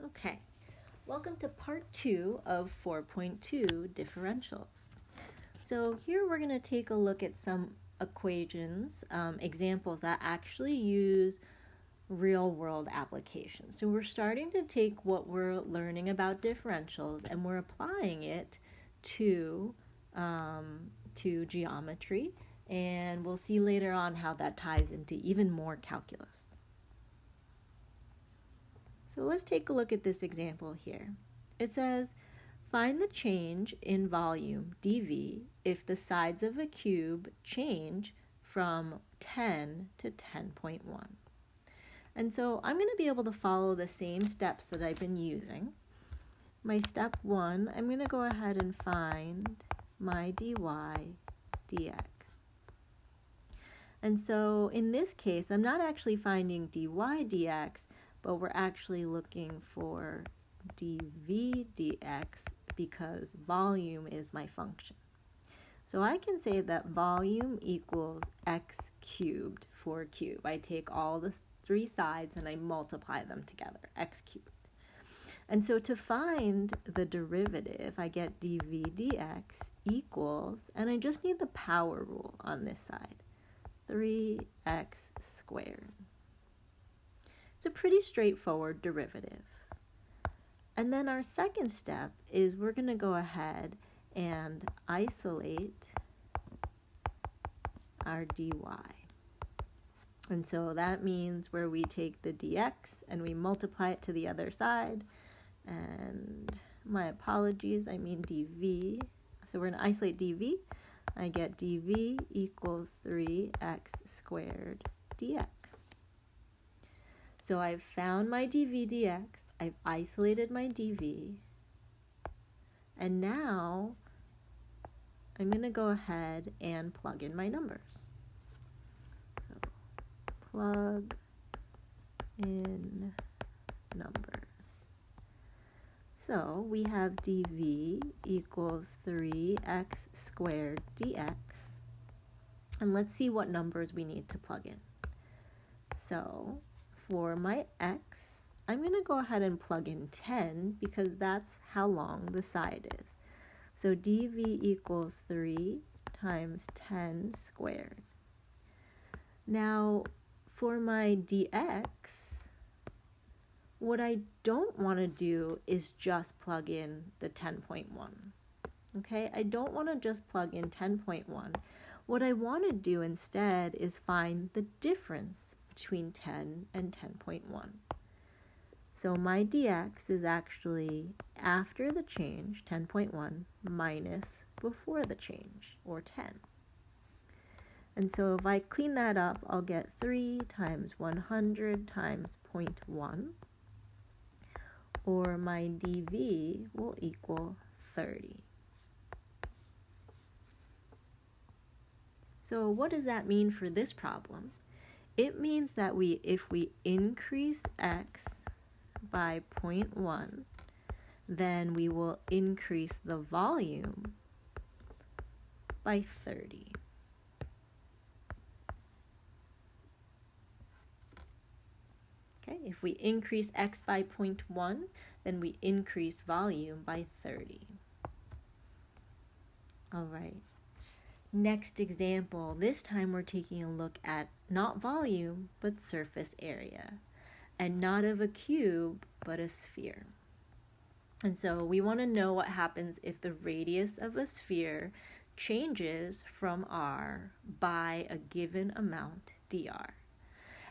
Okay, welcome to part 2 of 4.2 differentials. So here we're going to take a look at some equations, examples that actually use real world applications. So we're starting to take what we're learning about differentials and we're applying it to geometry, and we'll see later on how that ties into even more calculus. So let's take a look at this example here. It says, find the change in volume dV if the sides of a cube change from 10 to 10.1. And so I'm going to be able to follow the same steps that I've been using. My step 1, I'm going to go ahead and find my dy dx. And so in this case, I'm not actually finding dy dx, but we're actually looking for dv dx because volume is my function. So I can say that volume equals x cubed for a cube. I take all the three sides and I multiply them together, x cubed. And so to find the derivative, I get dv dx equals, and I just need the power rule on this side, 3x squared. It's a pretty straightforward derivative. And then our second step is we're going to go ahead and isolate our dy. And so that means where we take the dx and we multiply it to the other side. And my apologies, I mean dv. So we're going to isolate dv. I get dv equals 3x squared dx. So I've found my dv dx, I've isolated my dv, and now I'm going to go ahead and plug in my numbers. So plug in numbers. So we have dv equals 3x squared dx, and let's see what numbers we need to plug in. So for my x, I'm going to go ahead and plug in 10 because that's how long the side is. So dv equals 3 times 10 squared. Now for my dx, what I don't want to do is just plug in the 10.1. Okay, I don't want to just plug in 10.1. What I want to do instead is find the difference between 10 and 10.1. So my dx is actually after the change, 10.1, minus before the change, or 10. And so if I clean that up, I'll get 3 times 100 times 0.1, or my dv will equal 30. So what does that mean for this problem? It means that if we increase x by 0.1, then we will increase the volume by 30. Okay, if we increase x by 0.1, then we increase volume by 30. All right. Next example, this time we're taking a look at not volume, but surface area, and not of a cube, but a sphere. And so we want to know what happens if the radius of a sphere changes from r by a given amount dr.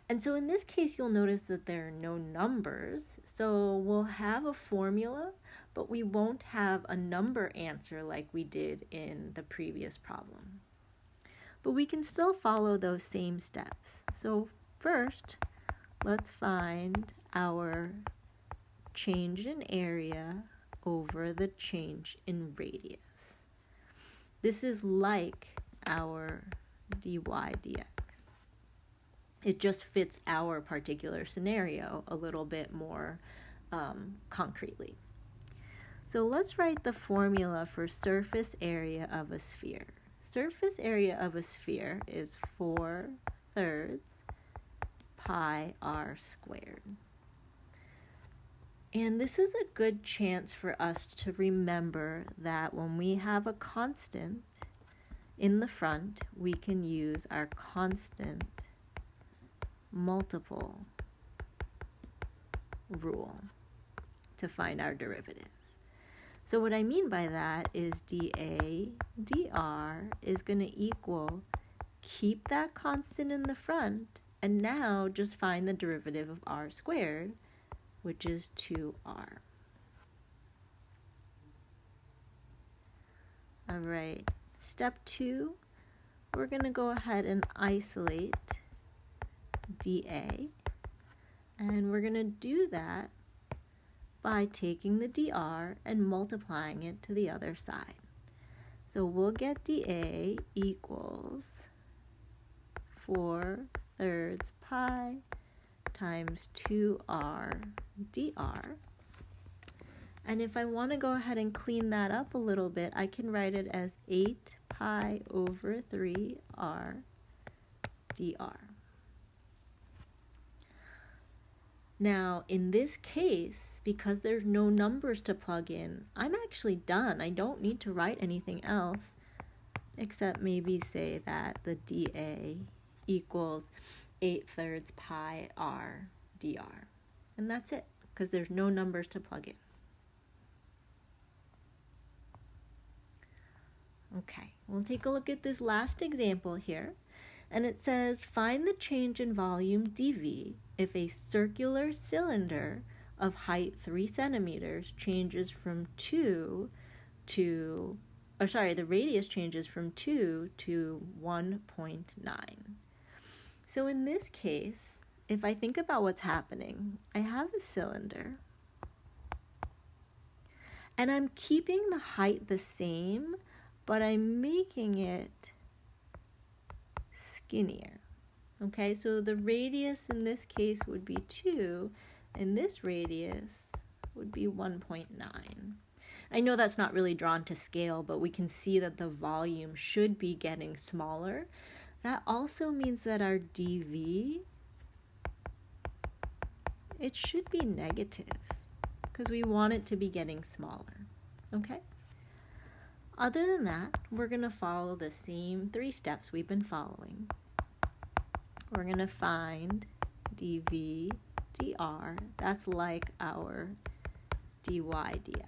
And so in this case, you'll notice that there are no numbers, so we'll have a formula, but we won't have a number answer like we did in the previous problem. But we can still follow those same steps. So first, let's find our change in area over the change in radius. This is like our dy dx. It just fits our particular scenario a little bit more concretely. So let's write the formula for surface area of a sphere. Surface area of a sphere is 4/3 pi r squared. And this is a good chance for us to remember that when we have a constant in the front, we can use our constant multiple rule to find our derivative. So what I mean by that is dA dr is going to equal, keep that constant in the front, and now just find the derivative of r squared, which is 2r. All right, step 2, we're going to go ahead and isolate dA, and we're going to do that by taking the dr and multiplying it to the other side. So we'll get dA equals 4/3 pi times 2r dr. And if I want to go ahead and clean that up a little bit, I can write it as 8 pi over 3r dr. Now, in this case, because there's no numbers to plug in, I'm actually done. I don't need to write anything else, except maybe say that the dA equals 8/3 pi r dr. And that's it, because there's no numbers to plug in. Okay, we'll take a look at this last example here. And it says, find the change in volume dV if a circular cylinder of height 3 centimeters changes from 2 to, the radius changes from 2 to 1.9. So in this case, if I think about what's happening, I have a cylinder, and I'm keeping the height the same, but I'm making it skinnier. Okay, so the radius in this case would be 2, and this radius would be 1.9. I know that's not really drawn to scale, but we can see that the volume should be getting smaller. That also means that our dV, it should be negative, because we want it to be getting smaller. Okay? Other than that, we're going to follow the same 3 steps we've been following. We're going to find dV dr. That's like our dy dx.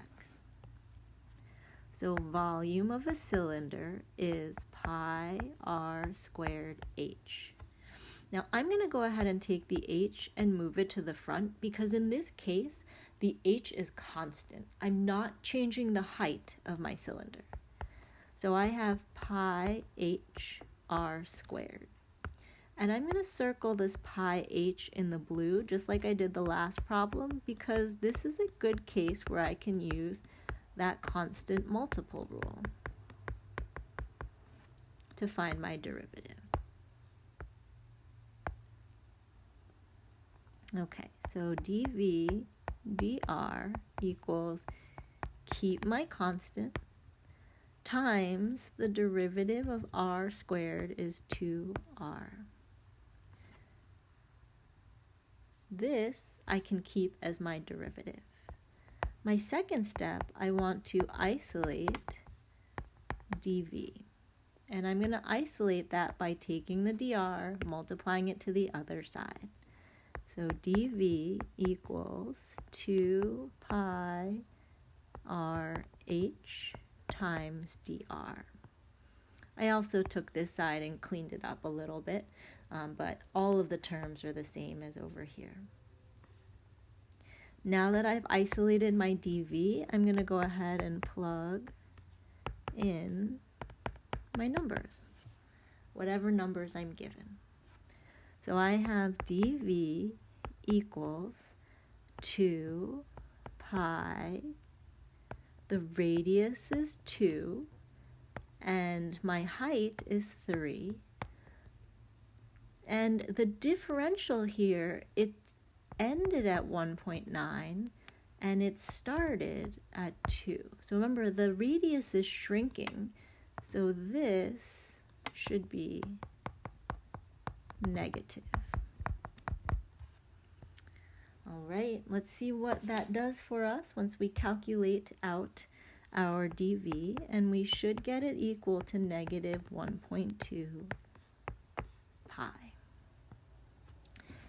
So volume of a cylinder is pi r squared h. Now I'm going to go ahead and take the h and move it to the front, because in this case, the h is constant. I'm not changing the height of my cylinder. So I have pi h r squared. And I'm going to circle this pi h in the blue, just like I did the last problem, because this is a good case where I can use that constant multiple rule to find my derivative. Okay, so dV dr equals, keep my constant, times the derivative of r squared is 2r. This I can keep as my derivative. My second step, I want to isolate dV. And I'm going to isolate that by taking the dr, multiplying it to the other side. So dV equals 2 pi r h times dr. I also took this side and cleaned it up a little bit, but all of the terms are the same as over here. Now that I've isolated my dV, I'm going to go ahead and plug in my numbers, whatever numbers I'm given. So I have dV equals 2 pi, the radius is 2, and my height is 3. And the differential here, it ended at 1.9 and it started at 2. So remember, the radius is shrinking, so this should be negative. All right, let's see what that does for us once we calculate out our dv, and we should get it equal to negative 1.2 pi.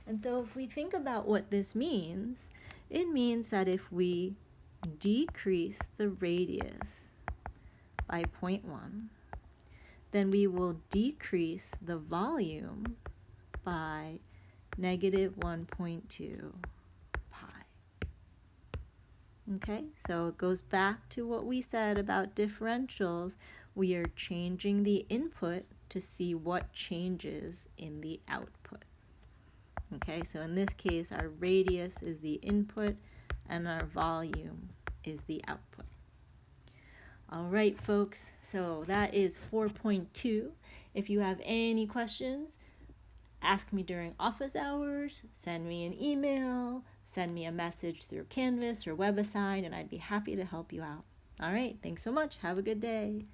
And so if we think about what this means, it means that if we decrease the radius by 0.1, then we will decrease the volume by negative 1.2 pi. Okay, so it goes back to what we said about differentials. We are changing the input to see what changes in the output. Okay, so in this case, our radius is the input and our volume is the output. All right, folks, so that is 4.2. If you have any questions, ask me during office hours, send me an email, send me a message through Canvas or WebAssign, and I'd be happy to help you out. All right, thanks so much. Have a good day.